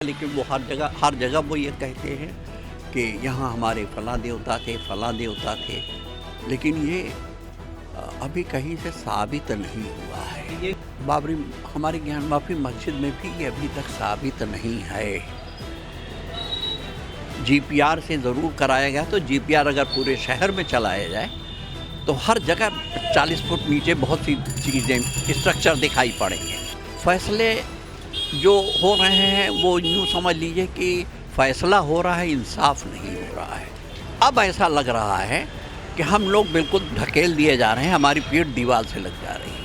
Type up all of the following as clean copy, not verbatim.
लेकिन वो हर जगह वो ये कहते हैं कि यहाँ हमारे फलां देवता थे, लेकिन ये अभी कहीं से साबित नहीं हुआ है। ये हमारी ज्ञानवापी मस्जिद में भी ये अभी तक साबित नहीं है। जीपीआर से ज़रूर कराया गया, तो जीपीआर अगर पूरे शहर में चलाया जाए तो हर जगह 40 फुट नीचे बहुत सी चीज़ें स्ट्रक्चर दिखाई पड़ेंगे। फैसले जो हो रहे हैं वो यूँ समझ लीजिए कि फ़ैसला हो रहा है, इंसाफ नहीं हो रहा है। अब ऐसा लग रहा है कि हम लोग बिल्कुल ढकेल दिए जा रहे हैं, हमारी पीठ दीवार से लग जा रही है।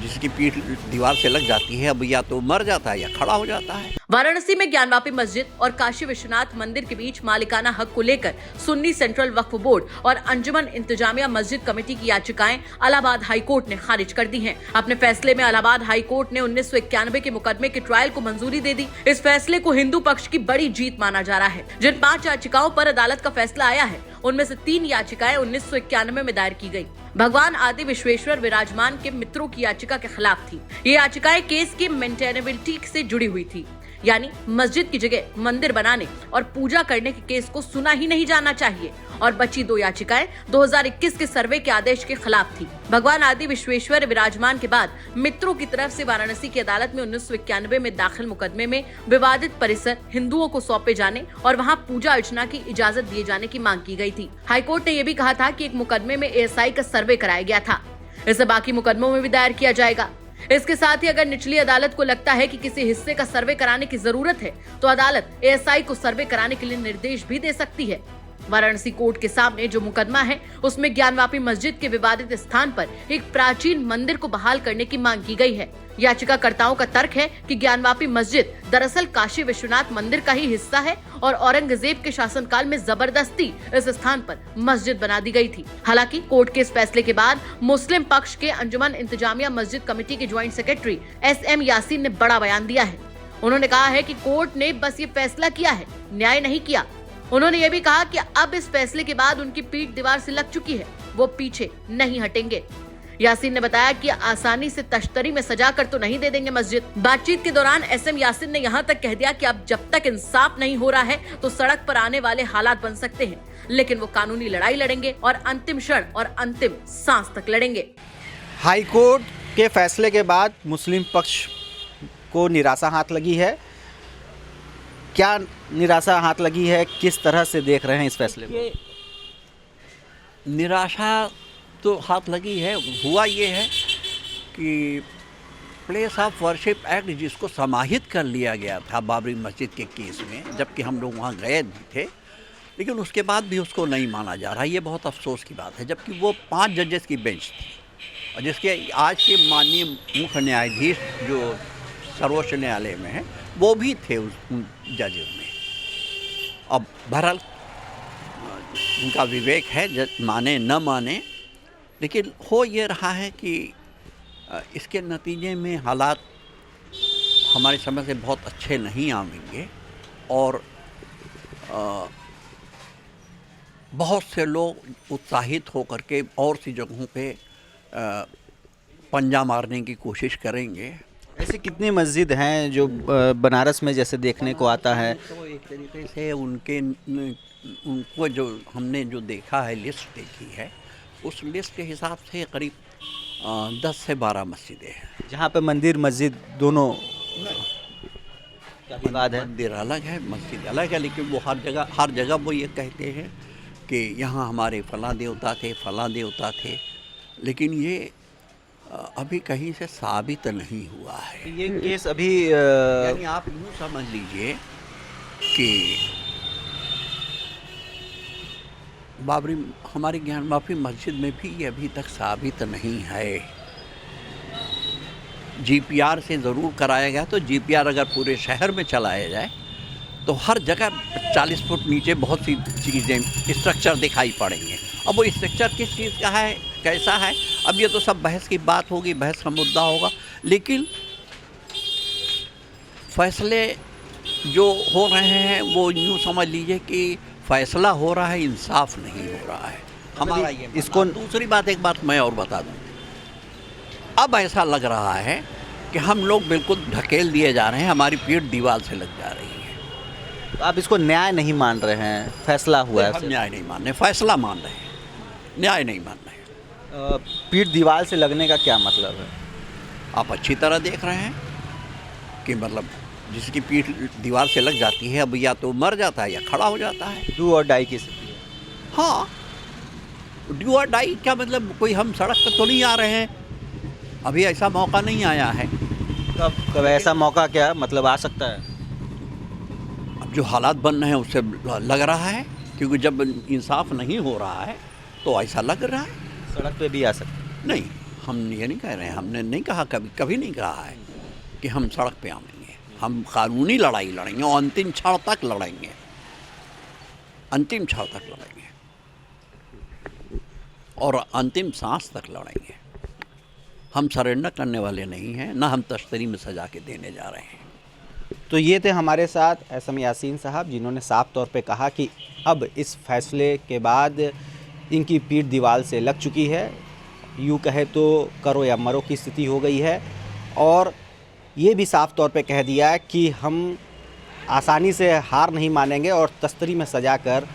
जिसकी पीठ दीवार से लग जाती है अब या तो मर जाता है या खड़ा हो जाता है। वाराणसी में ज्ञानवापी मस्जिद और काशी विश्वनाथ मंदिर के बीच मालिकाना हक को लेकर सुन्नी सेंट्रल वक्फ बोर्ड और अंजुमन इंतजामिया मस्जिद कमेटी की याचिकाएं इलाहाबाद हाई कोर्ट ने खारिज कर दी हैं। अपने फैसले में इलाहाबाद हाई कोर्ट ने 1991 के मुकदमे के ट्रायल को मंजूरी दे दी। इस फैसले को हिंदू पक्ष की बड़ी जीत माना जा रहा है। जिन 5 याचिकाओं पर अदालत का फैसला आया है उनमें से 3 याचिकाएं 1991 में दायर की गई। भगवान आदि विश्वेश्वर विराजमान के मित्रों की याचिका के खिलाफ थी। ये याचिकाएं केस की मेंटेनेबिलिटी से जुड़ी हुई थी, यानी मस्जिद की जगह मंदिर बनाने और पूजा करने के केस को सुना ही नहीं जाना चाहिए। और बची 2 याचिकाएं 2021 के सर्वे के आदेश के खिलाफ थी। भगवान आदि विश्वेश्वर विराजमान के बाद मित्रों की तरफ से वाराणसी की अदालत में 1991 में दाखिल मुकदमे में विवादित परिसर हिंदुओं को सौंपे जाने और वहां पूजा अर्चना की इजाजत दिए जाने की मांग की गई थी। हाईकोर्ट ने यह भी कहा था कि एक मुकदमे में एएसआई का सर्वे कराया गया था, इसे बाकी मुकदमों में भी दायर किया जाएगा। इसके साथ ही अगर निचली अदालत को लगता है कि किसी हिस्से का सर्वे कराने की जरूरत है तो अदालत एएसआई को सर्वे कराने के लिए निर्देश भी दे सकती है। वाराणसी कोर्ट के सामने जो मुकदमा है उसमें ज्ञानवापी मस्जिद के विवादित स्थान पर एक प्राचीन मंदिर को बहाल करने की मांग की गई है। याचिकाकर्ताओं का तर्क है कि ज्ञानवापी मस्जिद दरअसल काशी विश्वनाथ मंदिर का ही हिस्सा है और औरंगजेब के शासनकाल में जबरदस्ती इस स्थान पर मस्जिद बना दी गई थी। हालांकि कोर्ट के इस फैसले के बाद मुस्लिम पक्ष के अंजुमन इंतजामिया मस्जिद कमेटी के ज्वाइंट सेक्रेटरी SM यासीन ने बड़ा बयान दिया है। उन्होंने कहा है कि कोर्ट ने बस ये फैसला किया है, न्याय नहीं किया। उन्होंने ये भी कहा कि अब इस फैसले के बाद उनकी पीठ दीवार से लग चुकी है, वो पीछे नहीं हटेंगे। यासीन ने बताया कि आसानी से तश्तरी में सजाकर तो नहीं दे देंगे मस्जिद। बातचीत के दौरान SM यासीन ने यहाँ तक कह दिया कि अब जब तक इंसाफ नहीं हो रहा है तो सड़क पर आने वाले हालात बन सकते हैं, लेकिन वो कानूनी लड़ाई लड़ेंगे और अंतिम क्षण और अंतिम सांस तक लड़ेंगे। हाई कोर्ट के फैसले के बाद मुस्लिम पक्ष को निराशा हाथ लगी है। क्या निराशा हाथ लगी है, किस तरह से देख रहे हैं इस फैसले को? निराशा तो हाथ लगी है। हुआ ये है कि प्लेस ऑफ वर्शिप एक्ट जिसको समाहित कर लिया गया था बाबरी मस्जिद के केस में, जबकि हम लोग वहाँ गए भी थे, लेकिन उसके बाद भी उसको नहीं माना जा रहा। ये बहुत अफसोस की बात है, जबकि वो 5 जजेस की बेंच थी और जिसके आज के माननीय मुख्य न्यायाधीश जो सर्वोच्च न्यायालय में है वो भी थे उन जजेस में। अब बहरहाल उनका विवेक है, माने न माने, लेकिन हो ये रहा है कि इसके नतीजे में हालात हमारी समझ से बहुत अच्छे नहीं आएंगे और बहुत से लोग उत्साहित होकर के और सी जगहों पे पंजा मारने की कोशिश करेंगे। ऐसे कितनी मस्जिद हैं जो बनारस में जैसे देखने को आता है? तो एक तरीके से उनको जो हमने जो देखा है, लिस्ट देखी है, उस लिस्ट के हिसाब से करीब 10 से 12 मस्जिदें हैं जहाँ पे मंदिर मस्जिद दोनों का विवाद है। मंदिर अलग है, मस्जिद अलग है, लेकिन वो हर जगह वो ये कहते हैं कि यहाँ हमारे फलां देवता थे, लेकिन ये अभी कहीं से साबित नहीं हुआ है। ये केस अभी यानी आप यूँ समझ लीजिए कि हमारी ज्ञानवापी मस्जिद में भी ये अभी तक साबित नहीं है। जीपीआर से ज़रूर कराया गया, तो जीपीआर अगर पूरे शहर में चलाया जाए तो हर जगह 40 फुट नीचे बहुत सी चीज़ें स्ट्रक्चर दिखाई पड़ेंगे। अब वो स्ट्रक्चर किस चीज़ का है, कैसा है, अब ये तो सब बहस की बात होगी, बहस का मुद्दा होगा, लेकिन फैसले जो हो रहे हैं वो यूँ समझ लीजिए कि फ़ैसला हो रहा है, इंसाफ नहीं हो रहा है हमारा। ये इसको दूसरी बात, एक बात मैं और बता दूँ, अब ऐसा लग रहा है कि हम लोग बिल्कुल ढकेल दिए जा रहे हैं, हमारी पीठ दीवार से लग जा रही है। तो आप इसको न्याय नहीं मान रहे हैं, फैसला हुआ हम है। न्याय नहीं मान रहे, फैसला मान रहे हैं, न्याय नहीं मान रहे। पीठ दीवार से लगने का क्या मतलब है? आप अच्छी तरह देख रहे हैं कि मतलब जिसकी पीठ दीवार से लग जाती है अब या तो मर जाता है या खड़ा हो जाता है। डू और डाई की स्थिति है। हाँ, डू और डाई क्या मतलब, कोई हम सड़क पर तो नहीं आ रहे हैं, अभी ऐसा मौका नहीं आया है। कब ऐसा मौका क्या मतलब आ सकता है? अब जो हालात बन रहे हैं उससे लग रहा है, क्योंकि जब इंसाफ नहीं हो रहा है तो ऐसा लग रहा है। सड़क पे भी आ सकता है। नहीं, हम ये नहीं कह रहे हैं, हमने नहीं कहा, कभी नहीं कहा है कि हम सड़क पे आएंगे। हम कानूनी लड़ाई लड़ेंगे और अंतिम क्षण तक लड़ेंगे, अंतिम क्षण तक लड़ेंगे और अंतिम सांस तक लड़ेंगे। हम सरेंडर करने वाले नहीं हैं, ना हम तश्तरी में सजा के देने जा रहे हैं। तो ये थे हमारे साथ एसएम यासीन साहब, जिन्होंने साफ तौर पे कहा कि अब इस फैसले के बाद इनकी पीठ दीवार से लग चुकी है, यूँ कहे तो करो या मरो की स्थिति हो गई है। और ये भी साफ तौर पे कह दिया है कि हम आसानी से हार नहीं मानेंगे और तश्तरी में सजा कर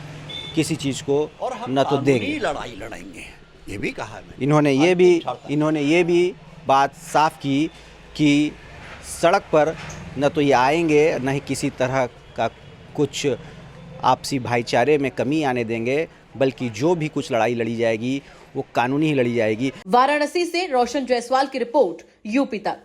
किसी चीज़ को और हम न तो देंगे। लड़ाई लड़ेंगे, ये भी कहा है मैंने। इन्होंने ये भी बात साफ की कि सड़क पर न तो ये आएंगे, न ही किसी तरह का कुछ आपसी भाईचारे में कमी आने देंगे, बल्कि जो भी कुछ लड़ाई लड़ी जाएगी वो कानूनी ही लड़ी जाएगी। वाराणसी से रोशन जायसवाल की रिपोर्ट, यूपी तक।